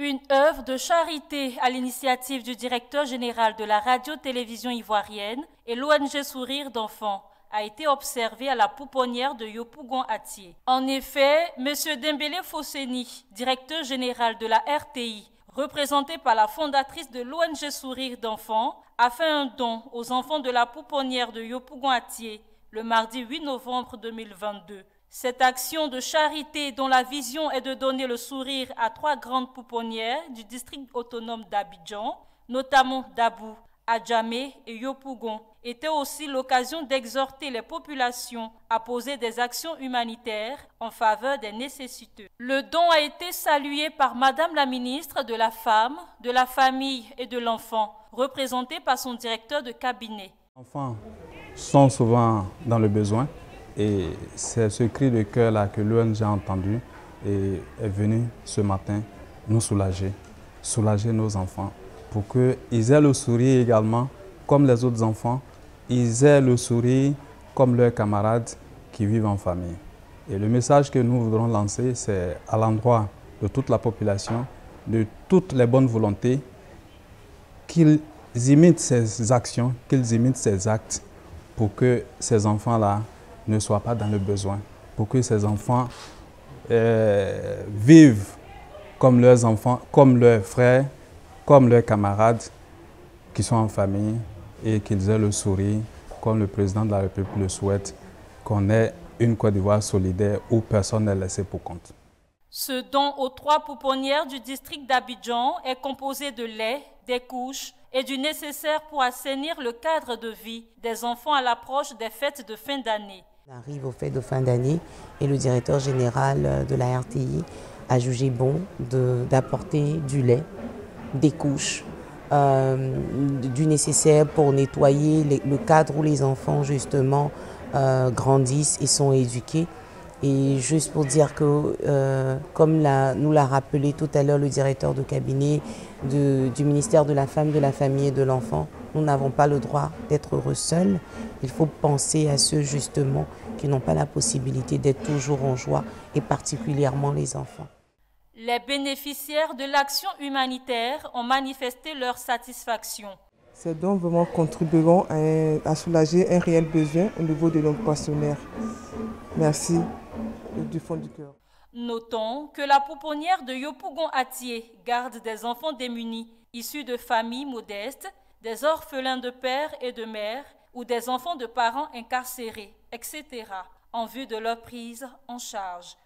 Une œuvre de charité à l'initiative du directeur général de la radio-télévision ivoirienne et l'ONG Sourire d'enfants a été observée à la pouponnière de Yopougon-Atié. En effet, M. Dembélé Fosseni, directeur général de la RTI, représenté par la fondatrice de l'ONG Sourire d'enfants, a fait un don aux enfants de la pouponnière de Yopougon-Atié le mardi 8 novembre 2022. Cette action de charité dont la vision est de donner le sourire à 3 grandes pouponnières du district autonome d'Abidjan, notamment Dabou, Adjamé et Yopougon, était aussi l'occasion d'exhorter les populations à poser des actions humanitaires en faveur des nécessiteux. Le don a été salué par Madame la ministre de la Femme, de la Famille et de l'Enfant, représentée par son directeur de cabinet. Les enfants sont souvent dans le besoin. Et c'est ce cri de cœur-là que l'ONG a entendu et est venu ce matin nous soulager nos enfants pour qu'ils aient le sourire également comme les autres enfants, ils aient le sourire comme leurs camarades qui vivent en famille. Et le message que nous voudrons lancer, c'est à l'endroit de toute la population, de toutes les bonnes volontés, qu'ils imitent ces actions, qu'ils imitent ces actes pour que ces enfants-là ne soient pas dans le besoin, pour que ces enfants vivent comme leurs enfants, comme leurs frères, comme leurs camarades qui sont en famille et qu'ils aient le sourire, comme le président de la République le souhaite, qu'on ait une Côte d'Ivoire solidaire où personne n'est laissé pour compte. Ce don aux 3 pouponnières du district d'Abidjan est composé de lait, des couches et du nécessaire pour assainir le cadre de vie des enfants à l'approche des fêtes de fin d'année. On arrive aux fêtes de fin d'année et le directeur général de la RTI a jugé bon d'apporter du lait, des couches, du nécessaire pour nettoyer le cadre où les enfants justement grandissent et sont éduqués. Et juste pour dire que, comme nous l'a rappelé tout à l'heure le directeur de cabinet du ministère de la Femme, de la Famille et de l'Enfant, nous n'avons pas le droit d'être heureux seuls. Il faut penser à ceux justement qui n'ont pas la possibilité d'être toujours en joie, et particulièrement les enfants. Les bénéficiaires de l'action humanitaire ont manifesté leur satisfaction. Ces dons vraiment contribueront à soulager un réel besoin au niveau de nos pensionnaires. Merci du fond du cœur. Notons que la pouponnière de Yopougon-Atié garde des enfants démunis, issus de familles modestes, des orphelins de père et de mère ou des enfants de parents incarcérés, etc., en vue de leur prise en charge.